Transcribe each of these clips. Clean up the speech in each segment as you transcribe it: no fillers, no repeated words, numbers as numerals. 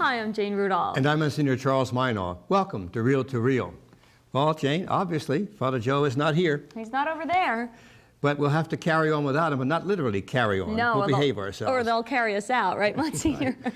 Hi, I'm Jane Rudolph. And I'm Monsignor Charles Minor. Welcome to Real to Real. Well, Jane, obviously, Father Joe is not here. He's not over there. But we'll have to carry on without him, but not literally carry on. No, we'll behave ourselves. Or they'll carry us out, right, Monsignor? Right.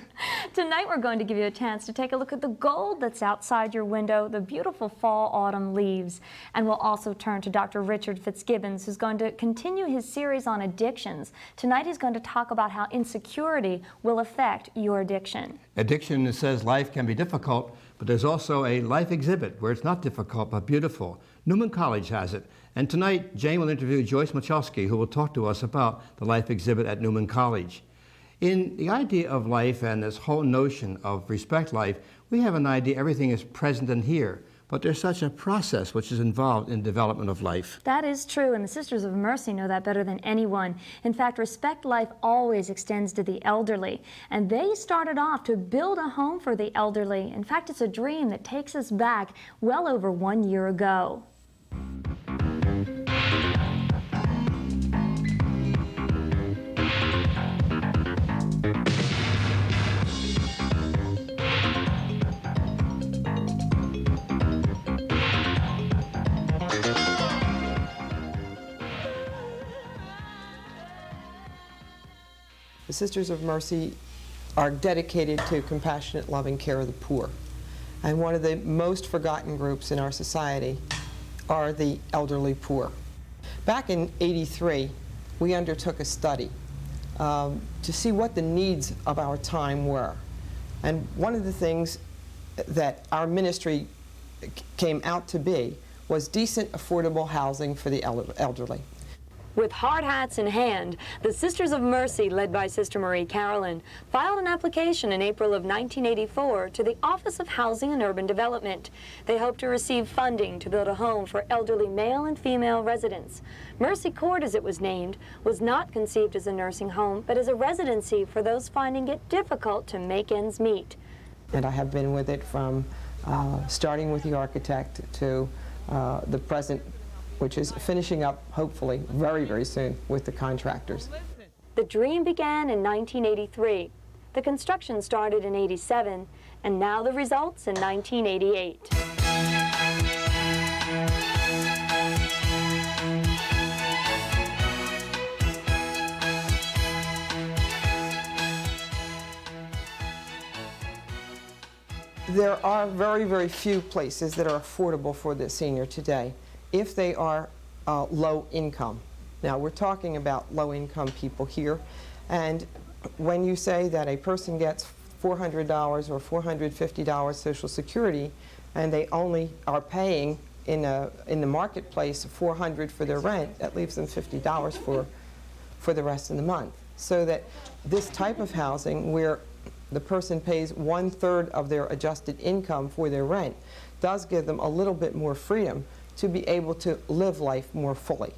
Tonight we're going to give you a chance to take a look at the gold that's outside your window, the beautiful fall-autumn leaves. And we'll also turn to Dr. Richard Fitzgibbons, who's going to continue his series on addictions. Tonight he's going to talk about how insecurity will affect your addiction. Addiction says life can be difficult, but there's also a life exhibit where it's not difficult but beautiful. Newman College has it. And tonight, Jane will interview Joyce McChulski, who will talk to us about the life exhibit at Newman College. In the idea of life and this whole notion of respect life, we have an idea everything is present and here. But there's such a process which is involved in development of life. That is true, and the Sisters of Mercy know that better than anyone. In fact, Respect Life always extends to the elderly, and they started off to build a home for the elderly. In fact, it's a dream that takes us back well over 1 year ago. The Sisters of Mercy are dedicated to compassionate, loving care of the poor. And one of the most forgotten groups in our society are the elderly poor. Back in '83, we undertook a study to see what the needs of our time were. And one of the things that our ministry came out to be was decent, affordable housing for the elderly. With hard hats in hand, the Sisters of Mercy, led by Sister Marie Carolyn, filed an application in April of 1984 to the Office of Housing and Urban Development. They hope to receive funding to build a home for elderly male and female residents. Mercy Court, as it was named, was not conceived as a nursing home, but as a residency for those finding it difficult to make ends meet. And I have been with it from starting with the architect to the present, which is finishing up, hopefully, very, very soon with the contractors. The dream began in 1983. The construction started in '87, and now the results in 1988. There are very, very few places that are affordable for the senior today if they are low income. Now, we're talking about low income people here, and when you say that a person gets $400 or $450 Social Security and they only are paying in the marketplace $400 for their rent, that leaves them $50 for the rest of the month. So that this type of housing where the person pays 1/3 of their adjusted income for their rent does give them a little bit more freedom to be able to live life more fully.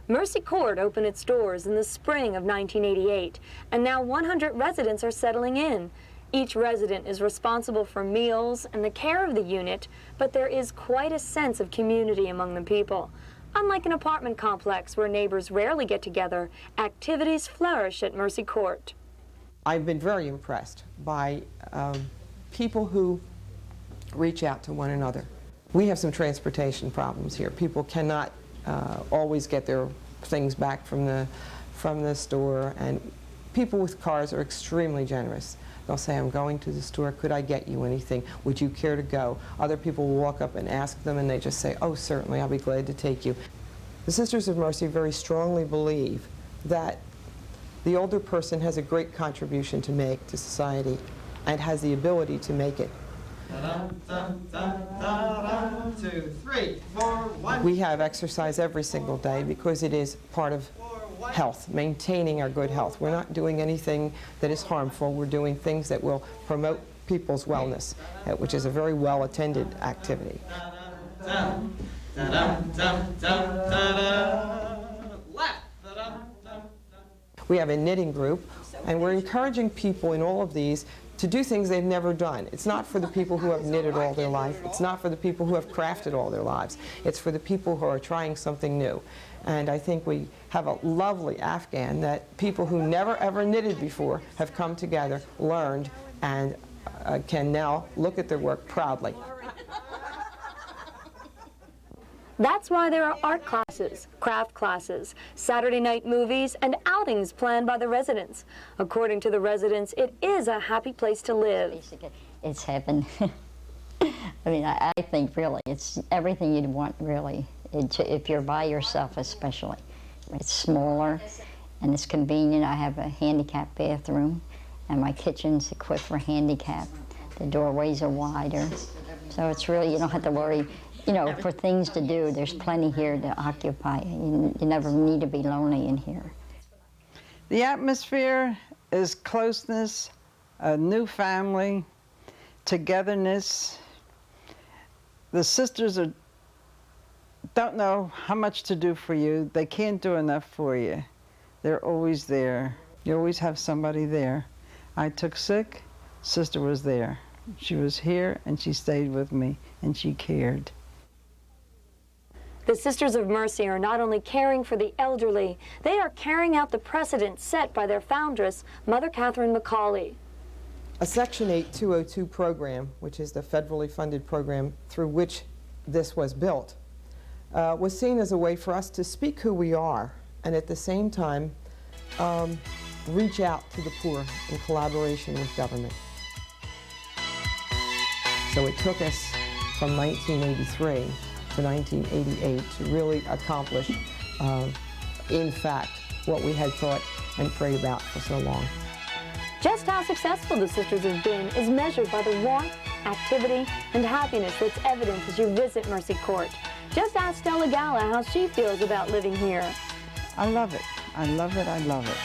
Mercy Court opened its doors in the spring of 1988, and now 100 residents are settling in. Each resident is responsible for meals and the care of the unit, but there is quite a sense of community among the people. Unlike an apartment complex where neighbors rarely get together, activities flourish at Mercy Court. I've been very impressed by people who reach out to one another. We have some transportation problems here. People cannot always get their things back from the store, and people with cars are extremely generous. They'll say, I'm going to the store, could I get you anything? Would you care to go? Other people will walk up and ask them, and they just say, oh, certainly, I'll be glad to take you. The Sisters of Mercy very strongly believe that the older person has a great contribution to make to society and has the ability to make it. 2, 3, 4, 1. We have exercise every single day because it is part of health, maintaining our good health. We're not doing anything that is harmful. We're doing things that will promote people's wellness, which is a very well-attended activity. We have a knitting group, and we're encouraging people in all of these to do things they've never done. It's not for the people who have knitted all their life. It's not for the people who have crafted all their lives. It's for the people who are trying something new. And I think we have a lovely Afghan that people who never ever knitted before have come together, learned, and can now look at their work proudly. That's why there are art classes, craft classes, Saturday night movies, and outings planned by the residents. According to the residents, it is a happy place to live. Basically, it's heaven. I mean, I think really, it's everything you'd want, really, if you're by yourself especially. It's smaller, and it's convenient. I have a handicapped bathroom, and my kitchen's equipped for handicap. The doorways are wider, so it's really, you don't have to worry. You know, for things to do, there's plenty here to occupy. You never need to be lonely in here. The atmosphere is closeness, a new family, togetherness. The sisters don't know how much to do for you. They can't do enough for you. They're always there. You always have somebody there. I took sick, sister was there. She was here and she stayed with me and she cared. The Sisters of Mercy are not only caring for the elderly, they are carrying out the precedent set by their foundress, Mother Catherine McCauley. A Section 8 202 program, which is the federally funded program through which this was built, was seen as a way for us to speak who we are and at the same time reach out to the poor in collaboration with government. So it took us from 1983 to 1988 to really accomplish, in fact, what we had thought and prayed about for so long. Just how successful the Sisters have been is measured by the warmth, activity, and happiness that's evident as you visit Mercy Court. Just ask Stella Gala how she feels about living here. I love it. I love it. I love it.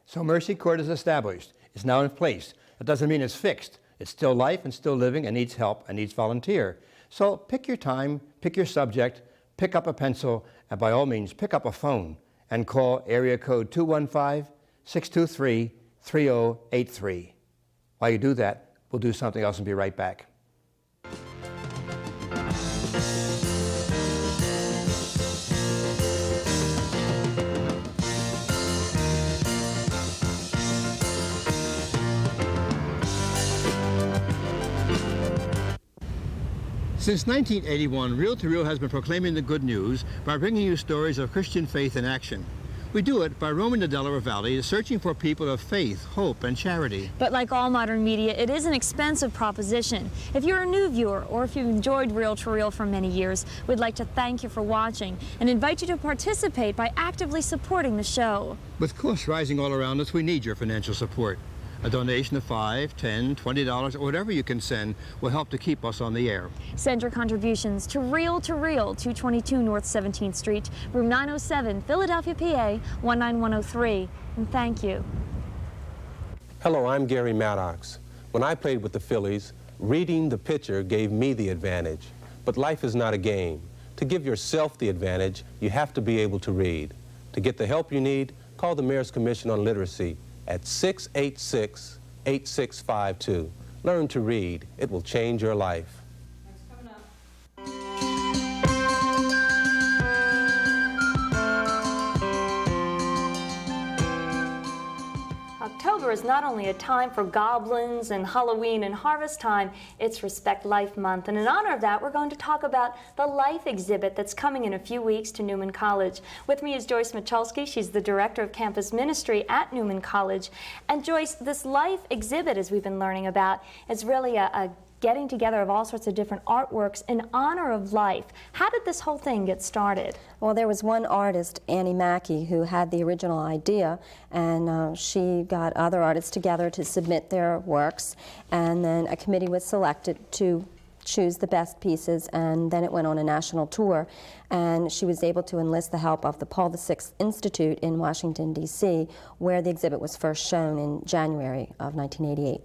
So Mercy Court is established. It's now in place. That doesn't mean it's fixed. It's still life and still living and needs help and needs volunteer. So pick your time, pick your subject, pick up a pencil, and by all means, pick up a phone and call area code 215-623-3083. While you do that, we'll do something else and be right back. Since 1981, Reel to Reel has been proclaiming the good news by bringing you stories of Christian faith in action. We do it by roaming the Delaware Valley, searching for people of faith, hope, and charity. But like all modern media, it is an expensive proposition. If you're a new viewer, or if you've enjoyed Reel to Reel for many years, we'd like to thank you for watching and invite you to participate by actively supporting the show. With costs rising all around us, we need your financial support. A donation of $5, $10, $20, or whatever you can send will help to keep us on the air. Send your contributions to Reel, 222 North 17th Street, room 907, Philadelphia, PA 19103. And thank you. Hello, I'm Gary Maddox. When I played with the Phillies, reading the pitcher gave me the advantage. But life is not a game. To give yourself the advantage, you have to be able to read. To get the help you need, call the Mayor's Commission on Literacy at 686-8652. Learn to read. It will change your life. October is not only a time for goblins and Halloween and harvest time, it's Respect Life Month. And in honor of that, we're going to talk about the Life exhibit that's coming in a few weeks to Newman College. With me is Joyce McChulski. She's the Director of Campus Ministry at Newman College. And Joyce, this Life exhibit, as we've been learning about, is really a getting together of all sorts of different artworks in honor of life. How did this whole thing get started? Well, there was one artist, Annie Mackey, who had the original idea, and she got other artists together to submit their works, and then a committee was selected to choose the best pieces, and then it went on a national tour, and she was able to enlist the help of the Paul VI Institute in Washington, D.C., where the exhibit was first shown in January of 1988.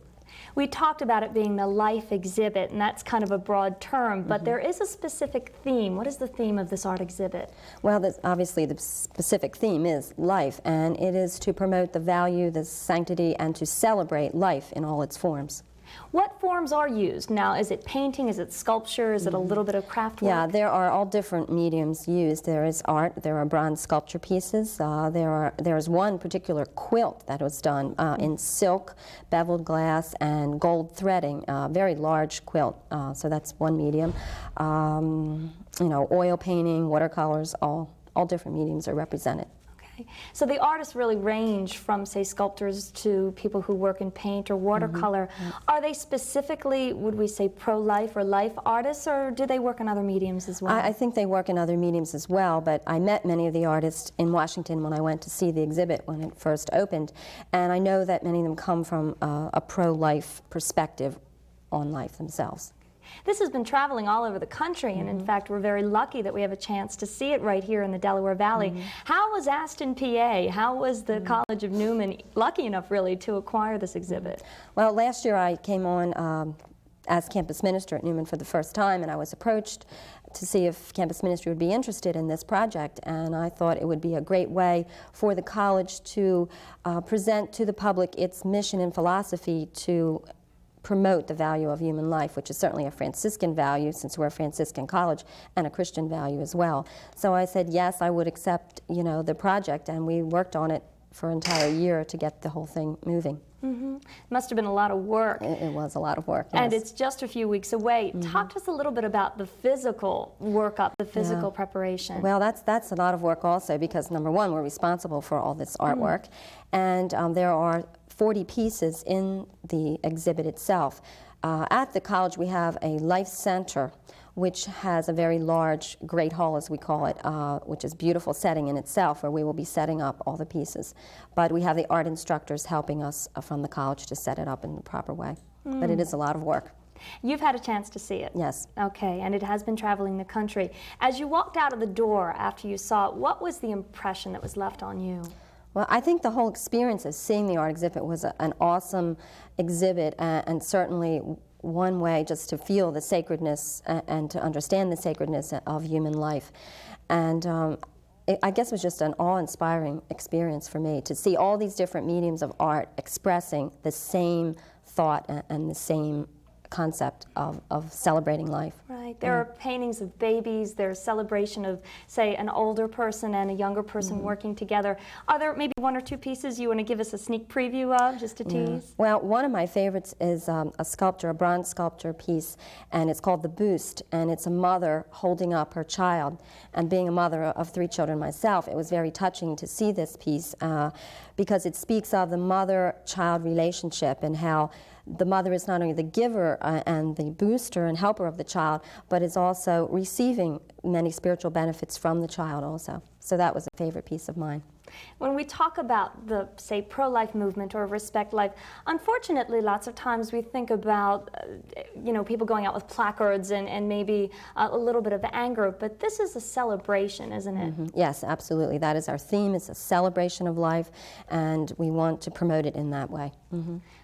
We talked about it being the Life exhibit, and that's kind of a broad term, but there is a specific theme. What is the theme of this art exhibit? Well, obviously the specific theme is life, and it is to promote the value, the sanctity, and to celebrate life in all its forms. What forms are used? Now, is it painting, is it sculpture, is it a little bit of craft work? Yeah, there are all different mediums used. There is art, there are bronze sculpture pieces, there's one particular quilt that was done in silk, beveled glass, and gold threading, very large quilt, so that's one medium. You know, oil painting, watercolors, all different mediums are represented. So the artists really range from, say, sculptors to people who work in paint or watercolor. Are they specifically, would we say, pro-life or life artists, or do they work in other mediums as well? I think they work in other mediums as well, but I met many of the artists in Washington when I went to see the exhibit when it first opened, and I know that many of them come from a pro-life perspective on life themselves. This has been traveling all over the country, and in fact, we're very lucky that we have a chance to see it right here in the Delaware Valley. How was Aston, PA? How was the College of Newman lucky enough, really, to acquire this exhibit? Well, last year I came on as campus minister at Newman for the first time, and I was approached to see if campus ministry would be interested in this project, and I thought it would be a great way for the college to present to the public its mission and philosophy to promote the value of human life, which is certainly a Franciscan value since we're a Franciscan college, and a Christian value as well. So I said yes, I would accept, you know, the project, and we worked on it for an entire year to get the whole thing moving. Must have been a lot of work. It was a lot of work, yes. And it's just a few weeks away. Talk to us a little bit about the physical workup, the physical preparation. Well, that's a lot of work also, because number one, we're responsible for all this artwork, and there are 40 pieces in the exhibit itself. At the college we have a life center which has a very large great hall, as we call it, which is a beautiful setting in itself, where we will be setting up all the pieces. But we have the art instructors helping us from the college to set it up in the proper way. But it is a lot of work. You've had a chance to see it? Yes. Okay, and it has been traveling the country. As you walked out of the door after you saw it, what was the impression that was left on you? Well, I think the whole experience of seeing the art exhibit was an awesome exhibit, and certainly one way just to feel the sacredness and to understand the sacredness of human life. And I guess it was just an awe-inspiring experience for me to see all these different mediums of art expressing the same thought and the same concept of celebrating life. Right. There are paintings of babies, there's celebration of, say, an older person and a younger person working together. Are there maybe one or two pieces you want to give us a sneak preview of, just to tease? Well, one of my favorites is a sculpture, a bronze sculpture piece, and it's called The Boost, and it's a mother holding up her child. And being a mother of 3 children myself, it was very touching to see this piece because it speaks of the mother-child relationship and how the mother is not only the giver and the booster and helper of the child, but is also receiving many spiritual benefits from the child also. So that was a favorite piece of mine. When we talk about the, say, pro-life movement or respect life, unfortunately, lots of times we think about, you know, people going out with placards and maybe a little bit of anger, but this is a celebration, isn't it? Yes, absolutely. That is our theme. It's a celebration of life, and we want to promote it in that way.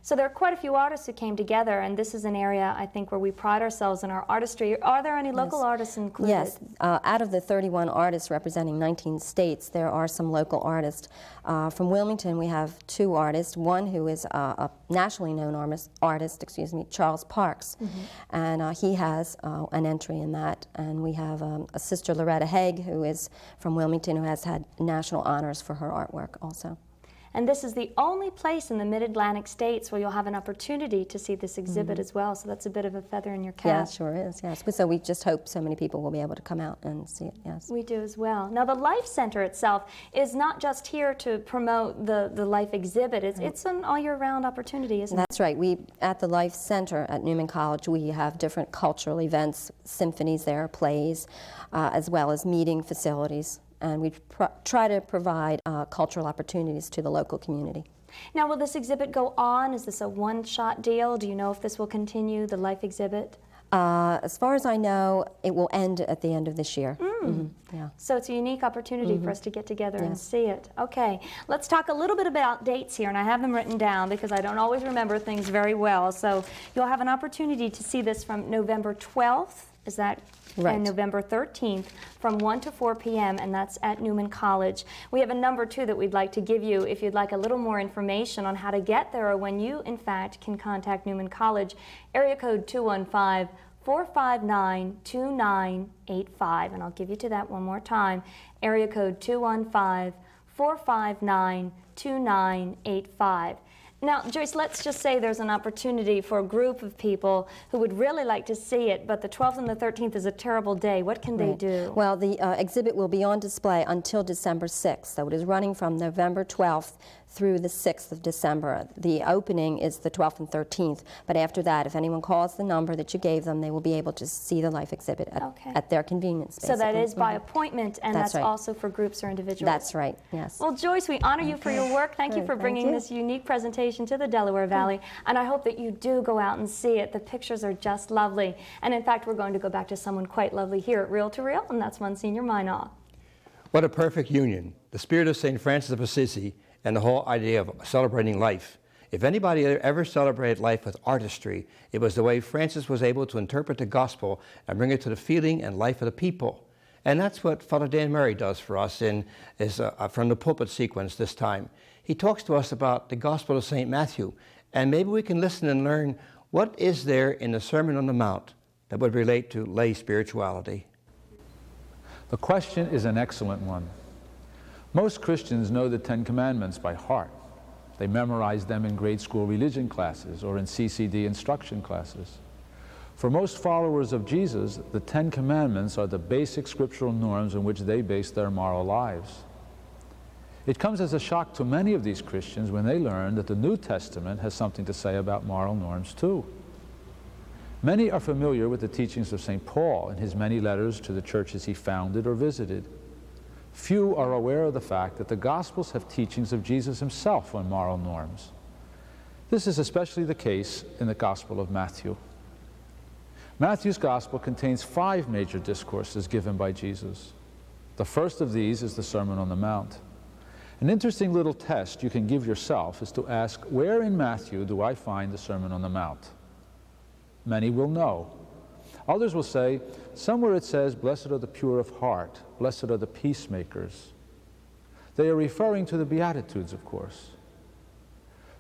So there are quite a few artists who came together, and this is an area, I think, where we pride ourselves in our artistry. Are there any local artists included? Yes. Out of the 31 artists representing 19 states, there are some local artists. From Wilmington, we have 2 artists. One who is a nationally known artist, Charles Parks, and he has an entry in that. And we have a sister, Loretta Haig, who is from Wilmington, who has had national honors for her artwork also. And this is the only place in the Mid-Atlantic states where you'll have an opportunity to see this exhibit as well, so that's a bit of a feather in your cap. Yeah, it sure is, yes. So we just hope so many people will be able to come out and see it, yes. We do as well. Now, the Life Center itself is not just here to promote the Life exhibit. It's an all-year-round opportunity, isn't it? That's right. At the Life Center at Newman College, we have different cultural events, symphonies there, plays, as well as meeting facilities. And we try to provide cultural opportunities to the local community. Now, will this exhibit go on? Is this a one-shot deal? Do you know if this will continue, the Life exhibit? As far as I know, it will end at the end of this year. Yeah. So it's a unique opportunity for us to get together and see it. Okay, let's talk a little bit about dates here, and I have them written down because I don't always remember things very well. So you'll have an opportunity to see this from November 12th Is that Right. and November 13th from 1 to 4 p.m., and that's at Newman College. We have a number, too, that we'd like to give you if you'd like a little more information on how to get there or when you, in fact, can contact Newman College. Area code 215-459-2985, and I'll give you to that one more time. Area code 215-459-2985. Now, Joyce, let's just say there's an opportunity for a group of people who would really like to see it, but the 12th and the 13th is a terrible day. What can they do? Well, the exhibit will be on display until December 6th, so it is running from November 12th through the 6th of December. The opening is the 12th and 13th, but after that, if anyone calls the number that you gave them, they will be able to see the life exhibit at their convenience, basically. So that is by appointment, and that's right. also for groups or individuals? That's right, yes. Well, Joyce, we honor you for your work. Thank you for bringing this unique presentation to the Delaware Valley, and I hope that you do go out and see it. The pictures are just lovely, and in fact, we're going to go back to someone quite lovely here at Reel to Reel, and that's Monsignor Minaw. What a perfect union. The spirit of St. Francis of Assisi and the whole idea of celebrating life. If anybody ever celebrated life with artistry, it was the way Francis was able to interpret the gospel and bring it to the feeling and life of the people. And that's what Father Dan Murray does for us from the Pulpit sequence this time. He talks to us about the Gospel of St. Matthew, and maybe we can listen and learn what is there in the Sermon on the Mount that would relate to lay spirituality. The question is an excellent one. Most Christians know the Ten Commandments by heart. They memorize them in grade school religion classes or in CCD instruction classes. For most followers of Jesus, the Ten Commandments are the basic scriptural norms on which they base their moral lives. It comes as a shock to many of these Christians when they learn that the New Testament has something to say about moral norms too. Many are familiar with the teachings of St. Paul in his many letters to the churches he founded or visited. Few are aware of the fact that the Gospels have teachings of Jesus himself on moral norms. This is especially the case in the Gospel of Matthew. Matthew's Gospel contains 5 major discourses given by Jesus. The first of these is the Sermon on the Mount. An interesting little test you can give yourself is to ask, where in Matthew do I find the Sermon on the Mount? Many will know. Others will say, somewhere it says, blessed are the pure of heart, blessed are the peacemakers. They are referring to the Beatitudes, of course.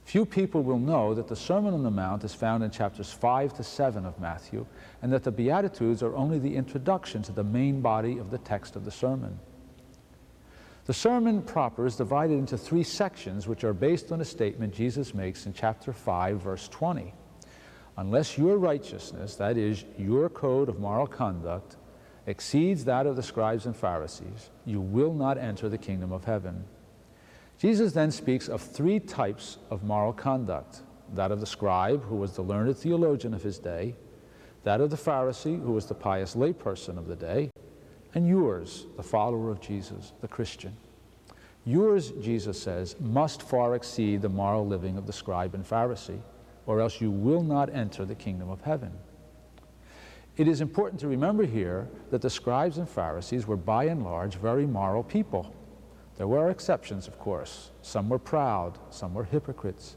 Few people will know that the Sermon on the Mount is found in chapters 5 to 7 of Matthew, and that the Beatitudes are only the introduction to the main body of the text of the sermon. The sermon proper is divided into 3 sections, which are based on a statement Jesus makes in chapter 5, verse 20. Unless your righteousness, that is, your code of moral conduct, exceeds that of the scribes and Pharisees, you will not enter the kingdom of heaven. Jesus then speaks of 3 types of moral conduct: that of the scribe, who was the learned theologian of his day; that of the Pharisee, who was the pious layperson of the day; and yours, the follower of Jesus, the Christian. Yours, Jesus says, must far exceed the moral living of the scribe and Pharisee, or else you will not enter the kingdom of heaven. It is important to remember here that the scribes and Pharisees were by and large very moral people. There were exceptions, of course. Some were proud, some were hypocrites.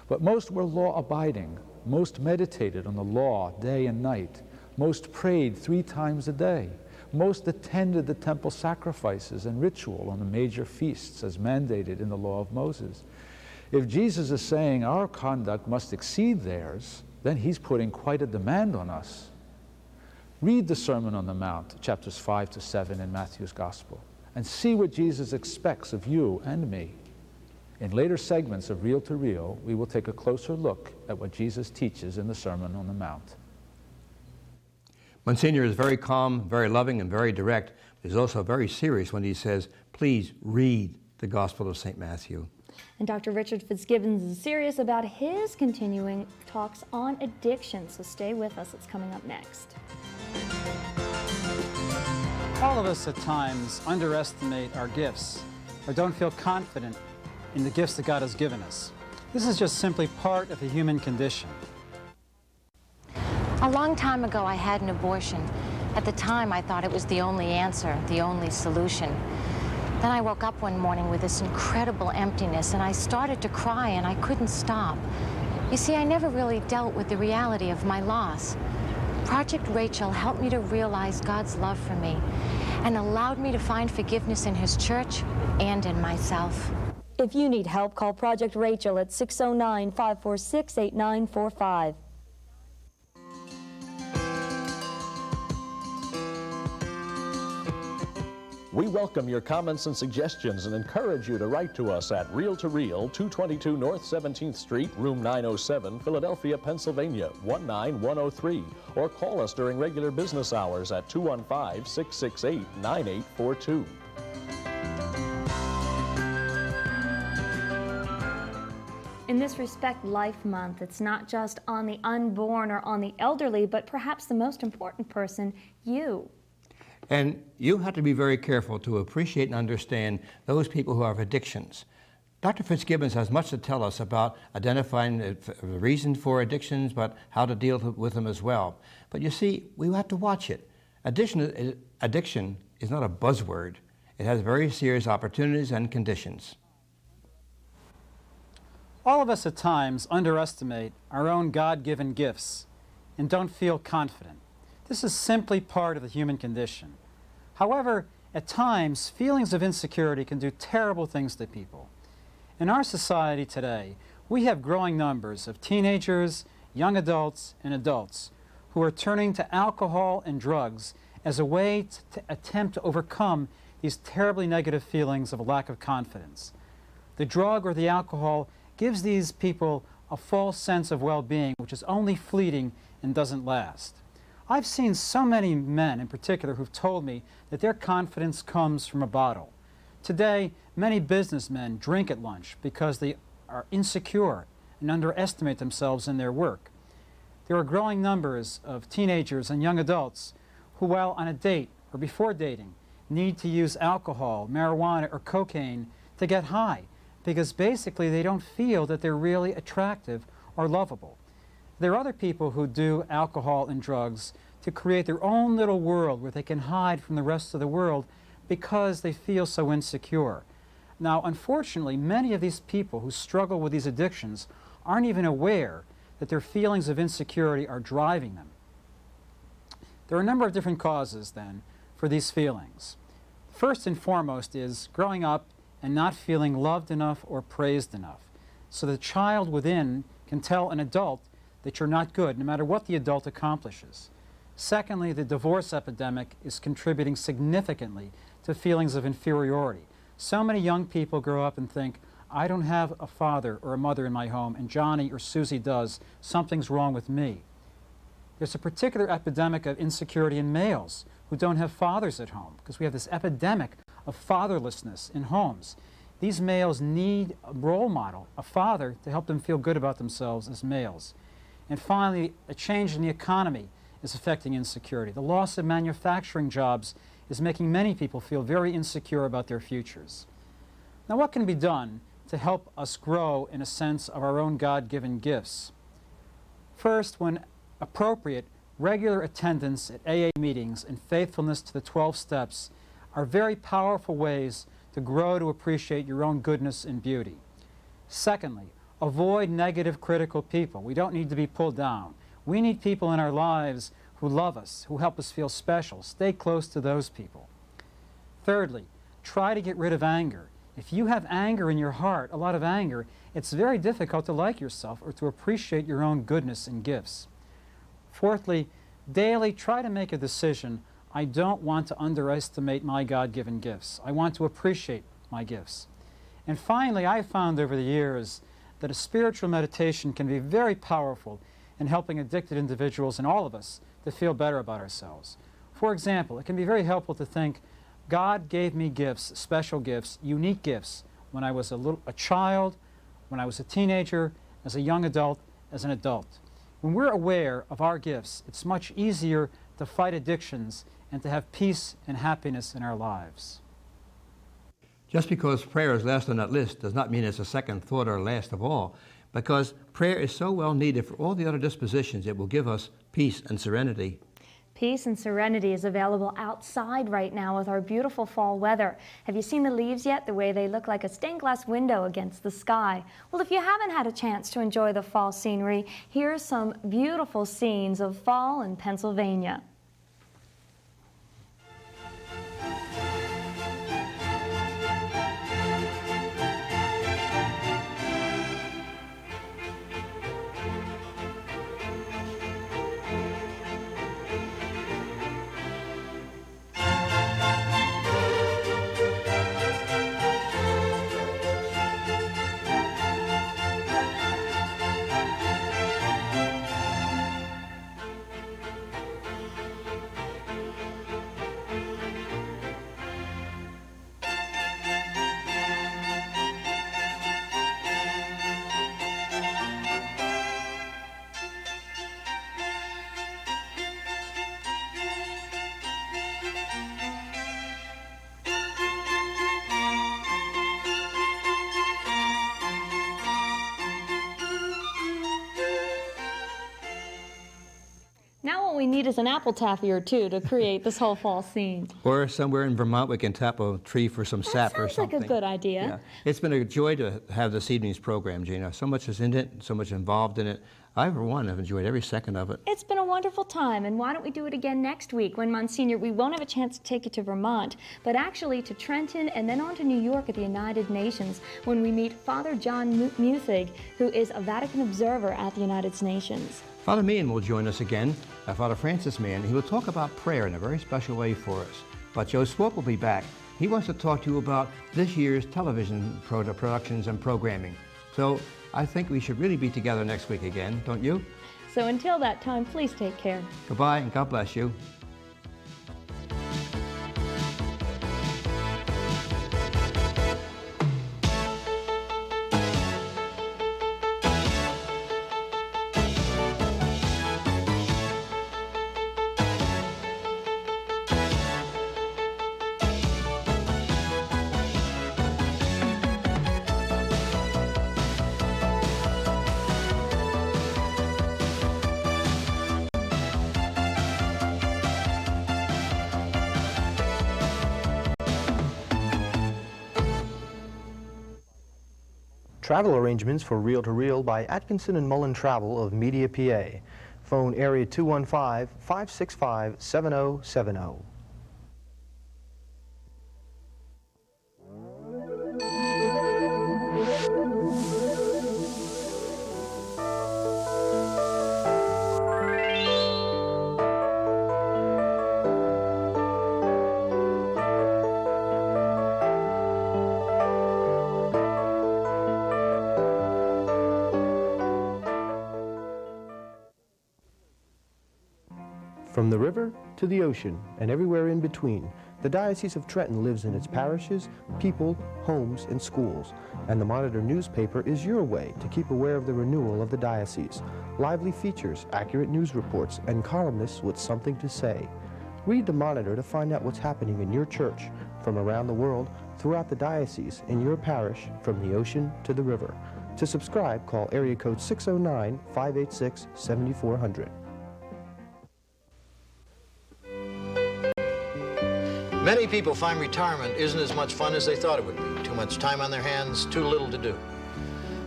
But most were law-abiding, most meditated on the law day and night, most prayed 3 times a day, most attended the temple sacrifices and ritual on the major feasts as mandated in the law of Moses. If Jesus is saying our conduct must exceed theirs, then he's putting quite a demand on us. Read the Sermon on the Mount, chapters 5 to 7 in Matthew's Gospel, and see what Jesus expects of you and me. In later segments of Reel to Reel, we will take a closer look at what Jesus teaches in the Sermon on the Mount. Monsignor is very calm, very loving, and very direct. He's also very serious when he says, please read the Gospel of St. Matthew. And Dr. Richard Fitzgibbons is serious about his continuing talks on addiction, so stay with us. It's coming up next. All of us at times underestimate our gifts or don't feel confident in the gifts that God has given us. This is just simply part of the human condition. A long time ago, I had an abortion. At the time, I thought it was the only answer, the only solution. Then I woke up one morning with this incredible emptiness, and I started to cry, and I couldn't stop. You see, I never really dealt with the reality of my loss. Project Rachel helped me to realize God's love for me and allowed me to find forgiveness in His church and in myself. If you need help, call Project Rachel at 609-546-8945. We welcome your comments and suggestions and encourage you to write to us at Reel to Reel, 222 North 17th Street, Room 907, Philadelphia, Pennsylvania, 19103, or call us during regular business hours at 215-668-9842. In this Respect Life Month, it's not just on the unborn or on the elderly, but perhaps the most important person, you. And you have to be very careful to appreciate and understand those people who have addictions. Dr. Fitzgibbons has much to tell us about identifying the reason for addictions, but how to deal with them as well. But you see, we have to watch it. Addiction is not a buzzword. It has very serious opportunities and conditions. All of us at times underestimate our own God-given gifts and don't feel confident. This is simply part of the human condition. However, at times, feelings of insecurity can do terrible things to people. In our society today, we have growing numbers of teenagers, young adults, and adults who are turning to alcohol and drugs as a way to attempt to overcome these terribly negative feelings of a lack of confidence. The drug or the alcohol gives these people a false sense of well-being, which is only fleeting and doesn't last. I've seen so many men in particular who've told me that their confidence comes from a bottle. Today, many businessmen drink at lunch because they are insecure and underestimate themselves in their work. There are growing numbers of teenagers and young adults who, while on a date or before dating, need to use alcohol, marijuana, or cocaine to get high because basically they don't feel that they're really attractive or lovable. There are other people who do alcohol and drugs to create their own little world where they can hide from the rest of the world because they feel so insecure. Now, unfortunately, many of these people who struggle with these addictions aren't even aware that their feelings of insecurity are driving them. There are a number of different causes, then, for these feelings. First and foremost is growing up and not feeling loved enough or praised enough. So the child within can tell an adult that you're not good, no matter what the adult accomplishes. Secondly, the divorce epidemic is contributing significantly to feelings of inferiority. So many young people grow up and think, I don't have a father or a mother in my home, and Johnny or Susie does. Something's wrong with me. There's a particular epidemic of insecurity in males who don't have fathers at home, because we have this epidemic of fatherlessness in homes. These males need a role model, a father, to help them feel good about themselves as males. And finally, a change in the economy is affecting insecurity. The loss of manufacturing jobs is making many people feel very insecure about their futures. Now, what can be done to help us grow in a sense of our own God-given gifts? First, when appropriate, regular attendance at AA meetings and faithfulness to the 12 steps are very powerful ways to grow to appreciate your own goodness and beauty. Secondly, avoid negative, critical people. We don't need to be pulled down. We need people in our lives who love us, who help us feel special. Stay close to those people. Thirdly, try to get rid of anger. If you have anger in your heart, a lot of anger, it's very difficult to like yourself or to appreciate your own goodness and gifts. Fourthly, daily try to make a decision. I don't want to underestimate my God-given gifts. I want to appreciate my gifts. And finally, I've found over the years that a spiritual meditation can be very powerful in helping addicted individuals and all of us to feel better about ourselves. For example, it can be very helpful to think, God gave me gifts, special gifts, unique gifts, when I was a child, when I was a teenager, as a young adult, as an adult. When we're aware of our gifts, it's much easier to fight addictions and to have peace and happiness in our lives. Just because prayer is last on that list does not mean it's a second thought or last of all, because prayer is so well needed for all the other dispositions. It will give us peace and serenity. Peace and serenity is available outside right now with our beautiful fall weather. Have you seen the leaves yet? The way they look like a stained glass window against the sky. Well, if you haven't had a chance to enjoy the fall scenery, here are some beautiful scenes of fall in Pennsylvania. Now what we need is an apple taffy or two to create this whole fall scene. Or somewhere in Vermont we can tap a tree for some sap or something. Sounds like a good idea. Yeah. It's been a joy to have this evening's program, Gina. So much is in it, so much involved in it. I, for one, have enjoyed every second of it. It's been a wonderful time, and why don't we do it again next week when, Monsignor, we won't have a chance to take you to Vermont, but actually to Trenton and then on to New York at the United Nations when we meet Father John Muthig, who is a Vatican observer at the United Nations. Father Meehan will join us again, Father Francis Meehan. He will talk about prayer in a very special way for us. But Joe Swope will be back. He wants to talk to you about this year's television productions and programming. So I think we should really be together next week again, don't you? So until that time, please take care. Goodbye and God bless you. Travel arrangements for Reel to Reel by Atkinson and Mullen Travel of Media, PA. Phone area 215-565-7070. From the river to the ocean and everywhere in between, the Diocese of Trenton lives in its parishes, people, homes, and schools. And the Monitor newspaper is your way to keep aware of the renewal of the diocese. Lively features, accurate news reports, and columnists with something to say. Read the Monitor to find out what's happening in your church, from around the world, throughout the diocese, in your parish, from the ocean to the river. To subscribe, call area code 609-586-7400. Many people find retirement isn't as much fun as they thought it would be. Too much time on their hands, too little to do.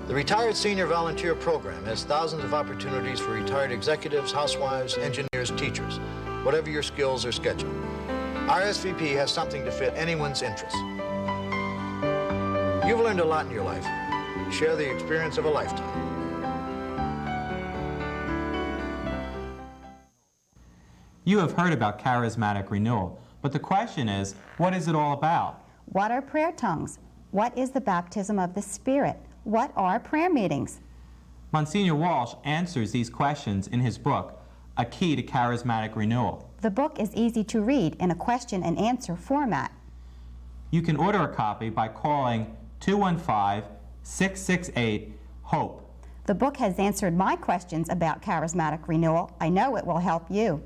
The Retired Senior Volunteer Program has thousands of opportunities for retired executives, housewives, engineers, teachers, whatever your skills or schedule. RSVP has something to fit anyone's interests. You've learned a lot in your life. Share the experience of a lifetime. You have heard about charismatic renewal. But the question is, what is it all about? What are prayer tongues? What is the baptism of the Spirit? What are prayer meetings? Monsignor Walsh answers these questions in his book, A Key to Charismatic Renewal. The book is easy to read in a question and answer format. You can order a copy by calling 215-668-HOPE. The book has answered my questions about charismatic renewal. I know it will help you.